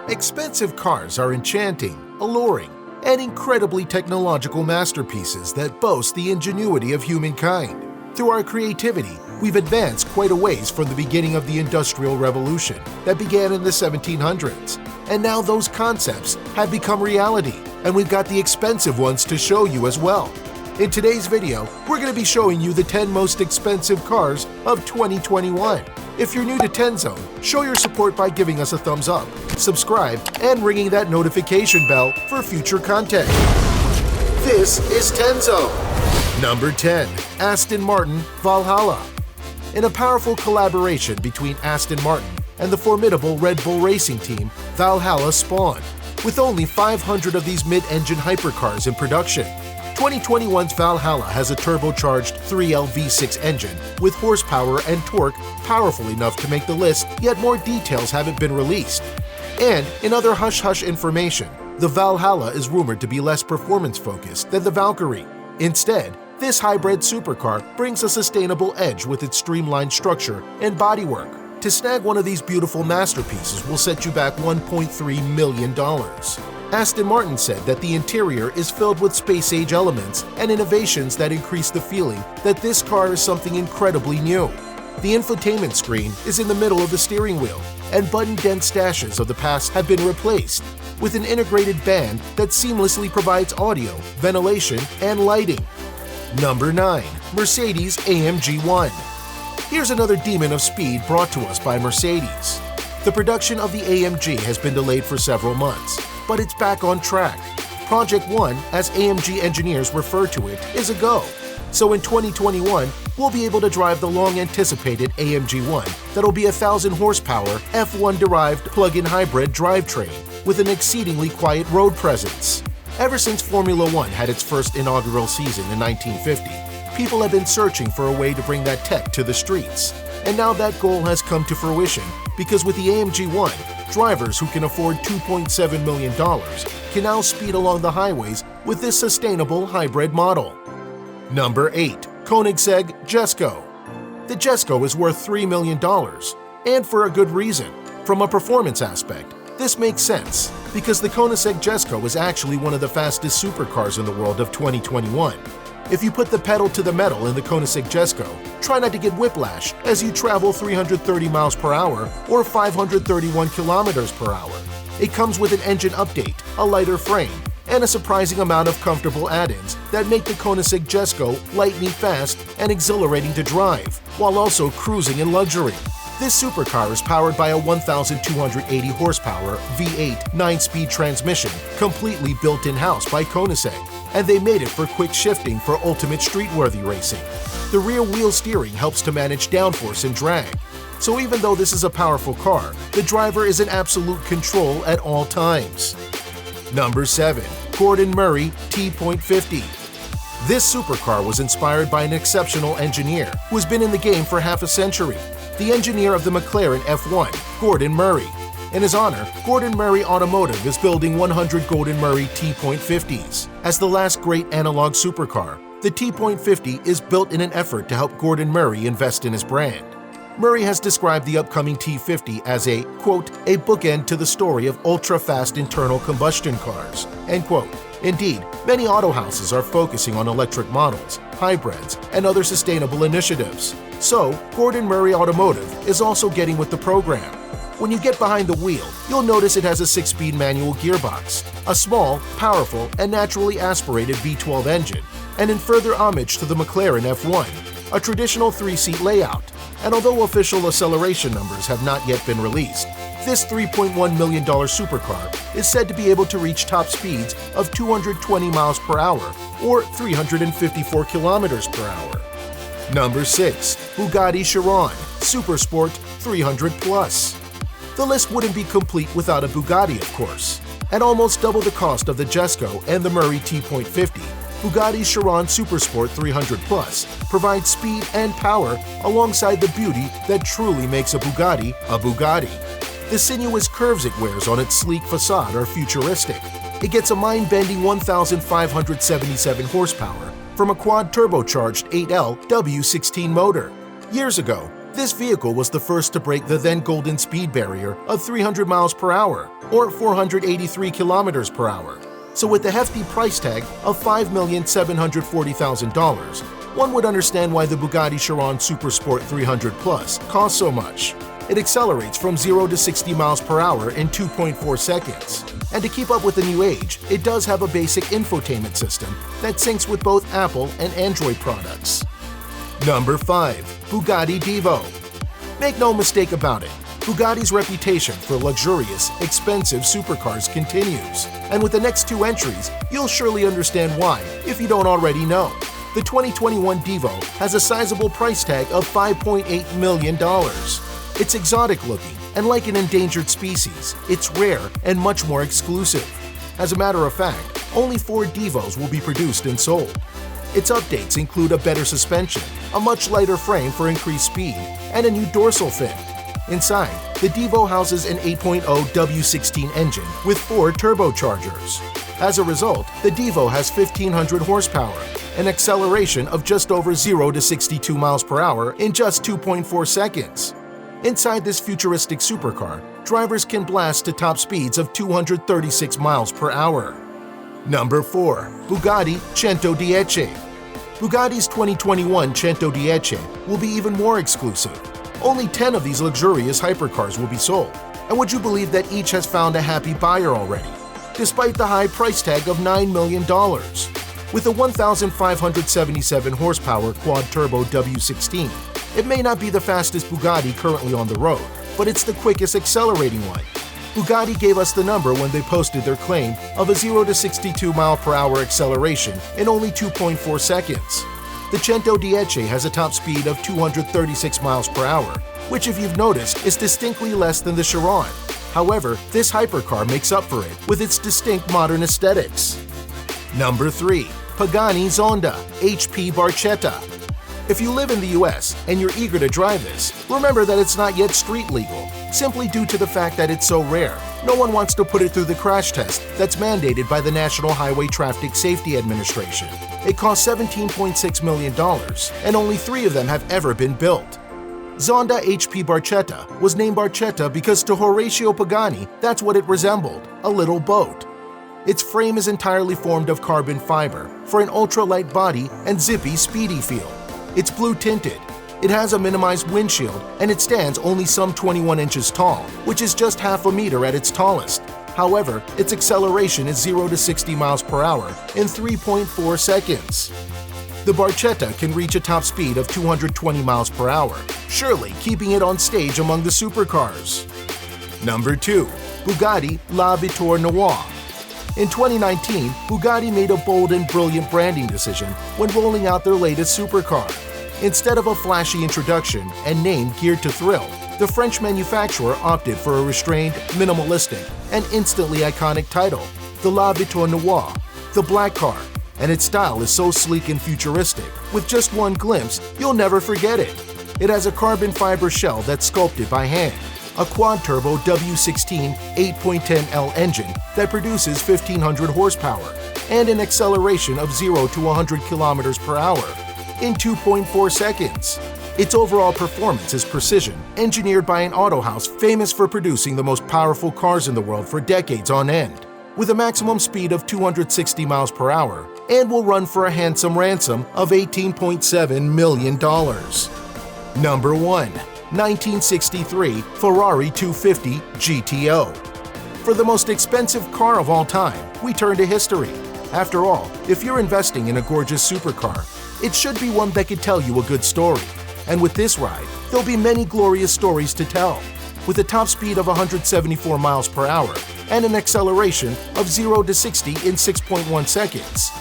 Expensive cars are enchanting, alluring, and incredibly technological masterpieces that boast the ingenuity of humankind. Through our creativity, we've advanced quite a ways from the beginning of the Industrial Revolution that began in the 1700s. And now those concepts have become reality, and we've got the expensive ones to show you as well. In today's video, we're going to be showing you the 10 most expensive cars of 2021. If you're new to 10 Zone, show your support by giving us a thumbs up, subscribe, and ringing that notification bell for future content. This is 10 Zone. Number 10. Aston Martin Valhalla. In a powerful collaboration between Aston Martin and the formidable Red Bull racing team, Valhalla spawned. With only 500 of these mid-engine hypercars in production, 2021's Valhalla has a turbocharged 3L V6 engine with horsepower and torque powerful enough to make the list, yet more details haven't been released. And in other hush-hush information, the Valhalla is rumored to be less performance-focused than the Valkyrie. Instead, this hybrid supercar brings a sustainable edge with its streamlined structure and bodywork. To snag one of these beautiful masterpieces will set you back $1.3 million. Aston Martin said that the interior is filled with space-age elements and innovations that increase the feeling that this car is something incredibly new. The infotainment screen is in the middle of the steering wheel, and button-dense stashes of the past have been replaced with an integrated band that seamlessly provides audio, ventilation, and lighting. Number 9. Mercedes-AMG 1. Here's another demon of speed brought to us by Mercedes. The production of the AMG has been delayed for several months, but it's back on track. Project 1, as AMG engineers refer to it, is a go. So in 2021, we'll be able to drive the long-anticipated AMG 1 that'll be a 1,000 horsepower F1-derived plug-in hybrid drivetrain with an exceedingly quiet road presence. Ever since Formula One had its first inaugural season in 1950, people have been searching for a way to bring that tech to the streets. And now that goal has come to fruition because with the AMG 1, drivers who can afford $2.7 million can now speed along the highways with this sustainable hybrid model. Number 8. Koenigsegg Jesko. The Jesko is worth $3 million, and for a good reason. From a performance aspect, this makes sense because the Koenigsegg Jesko is actually one of the fastest supercars in the world of 2021. If you put the pedal to the metal in the Koenigsegg Jesko, try not to get whiplash as you travel 330 miles per hour or 531 kilometers per hour. It comes with an engine update, a lighter frame, and a surprising amount of comfortable add-ins that make the Koenigsegg Jesko lightning fast and exhilarating to drive, while also cruising in luxury. This supercar is powered by a 1,280 horsepower V8 9-speed transmission completely built in-house by Koenigsegg, and they made it for quick shifting for ultimate street-worthy racing. The rear-wheel steering helps to manage downforce and drag, so even though this is a powerful car, the driver is in absolute control at all times. Number 7. Gordon Murray T.50. This supercar was inspired by an exceptional engineer who has been in the game for half a century, the engineer of the McLaren F1, Gordon Murray. In his honor, Gordon Murray Automotive is building 100 Gordon Murray T.50s. As the last great analog supercar, the T.50 is built in an effort to help Gordon Murray invest in his brand. Murray has described the upcoming T50 as a, quote, a bookend to the story of ultra-fast internal combustion cars, end quote. Indeed, many auto houses are focusing on electric models, hybrids, and other sustainable initiatives. So, Gordon Murray Automotive is also getting with the program. When you get behind the wheel, you'll notice it has a 6-speed manual gearbox, a small, powerful, and naturally aspirated V12 engine, and in further homage to the McLaren F1, a traditional 3-seat layout. And although official acceleration numbers have not yet been released, this $3.1 million supercar is said to be able to reach top speeds of 220 miles per hour or 354 kilometers per hour. Number 6. Bugatti Chiron Supersport 300 Plus. The list wouldn't be complete without a Bugatti, of course. At almost double the cost of the Jesko and the Murray T.50, Bugatti's Chiron Supersport 300 Plus provides speed and power alongside the beauty that truly makes a Bugatti a Bugatti. The sinuous curves it wears on its sleek facade are futuristic. It gets a mind-bending 1,577 horsepower from a quad-turbocharged 8L W16 motor. Years ago, This vehicle was the first to break the then golden speed barrier of 300 miles per hour, or 483 kilometers per hour. So with the hefty price tag of $5,740,000, one would understand why the Bugatti Chiron Supersport 300 Plus costs so much. It accelerates from 0 to 60 miles per hour in 2.4 seconds. And to keep up with the new age, it does have a basic infotainment system that syncs with both Apple and Android products. Number 5. Bugatti DIVO. Make no mistake about it, Bugatti's reputation for luxurious, expensive supercars continues. And with the next two entries, you'll surely understand why, if you don't already know. The 2021 DIVO has a sizable price tag of $5.8 million. It's exotic looking, and like an endangered species, it's rare and much more exclusive. As a matter of fact, only 4 DIVOs will be produced and sold. Its updates include a better suspension, a much lighter frame for increased speed, and a new dorsal fin. Inside, the DIVO houses an 8.0 W16 engine with 4 turbochargers. As a result, the DIVO has 1,500 horsepower, an acceleration of just over 0 to 62 miles per hour in just 2.4 seconds. Inside this futuristic supercar, drivers can blast to top speeds of 236 miles per hour. Number 4. Bugatti 110. Bugatti's 2021 110 will be even more exclusive. Only 10 of these luxurious hypercars will be sold, and would you believe that each has found a happy buyer already, despite the high price tag of $9 million. With a 1,577 horsepower quad-turbo W16, it may not be the fastest Bugatti currently on the road, but it's the quickest accelerating one. Bugatti gave us the number when they posted their claim of a 0 to 62 mile per hour acceleration in only 2.4 seconds. The 110 has a top speed of 236 miles per hour, which, if you've noticed, is distinctly less than the Chiron. However, this hypercar makes up for it with its distinct modern aesthetics. Number 3. Pagani Zonda HP Barchetta. If you live in the US and you're eager to drive this, remember that it's not yet street legal, simply due to the fact that it's so rare. No one wants to put it through the crash test that's mandated by the National Highway Traffic Safety Administration. It costs $17.6 million, and only 3 of them have ever been built. Zonda HP Barchetta was named Barchetta because to Horatio Pagani, that's what it resembled, a little boat. Its frame is entirely formed of carbon fiber for an ultralight body and zippy, speedy feel. It's blue-tinted. It has a minimized windshield, and it stands only some 21 inches tall, which is just half a meter at its tallest. However, its acceleration is 0 to 60 miles per hour in 3.4 seconds. The Barchetta can reach a top speed of 220 miles per hour, surely keeping it on stage among the supercars. Number 2. Bugatti La Vittoria Noire. In 2019, Bugatti made a bold and brilliant branding decision when rolling out their latest supercar. Instead of a flashy introduction and name geared to thrill, the French manufacturer opted for a restrained, minimalistic, and instantly iconic title, the La Vittoria Noire, the black car, and its style is so sleek and futuristic, with just one glimpse, you'll never forget it. It has a carbon fiber shell that's sculpted by hand, a quad-turbo W16 8.10L engine that produces 1,500 horsepower, and an acceleration of 0 to 100 kilometers per hour in 2.4 seconds. Its overall performance is precision, engineered by an auto house famous for producing the most powerful cars in the world for decades on end, with a maximum speed of 260 miles per hour, and will run for a handsome ransom of $18.7 million. Number 1. 1963 Ferrari 250 GTO. For the most expensive car of all time, we turn to history. After all, if you're investing in a gorgeous supercar, it should be one that could tell you a good story. And with this ride, there'll be many glorious stories to tell. With a top speed of 174 miles per hour and an acceleration of 0 to 60 in 6.1 seconds.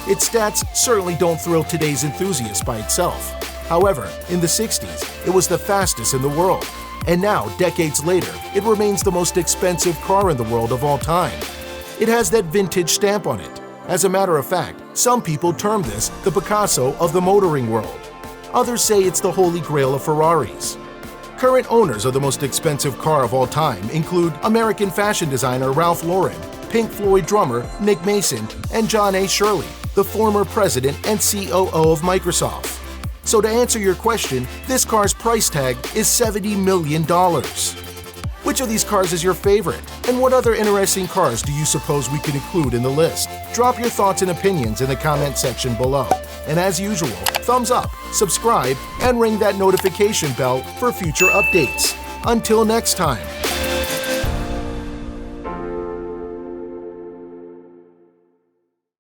Its stats certainly don't thrill today's enthusiasts by itself. However, in the 60s, it was the fastest in the world. And now, decades later, it remains the most expensive car in the world of all time. It has that vintage stamp on it. As a matter of fact, some people term this the Picasso of the motoring world. Others say it's the holy grail of Ferraris. Current owners of the most expensive car of all time include American fashion designer Ralph Lauren, Pink Floyd drummer Nick Mason, and John A. Shirley, the former president and COO of Microsoft. So to answer your question, this car's price tag is $70 million. Which of these cars is your favorite? And what other interesting cars do you suppose we could include in the list? Drop your thoughts and opinions in the comment section below. And as usual, thumbs up, subscribe, and ring that notification bell for future updates. Until next time.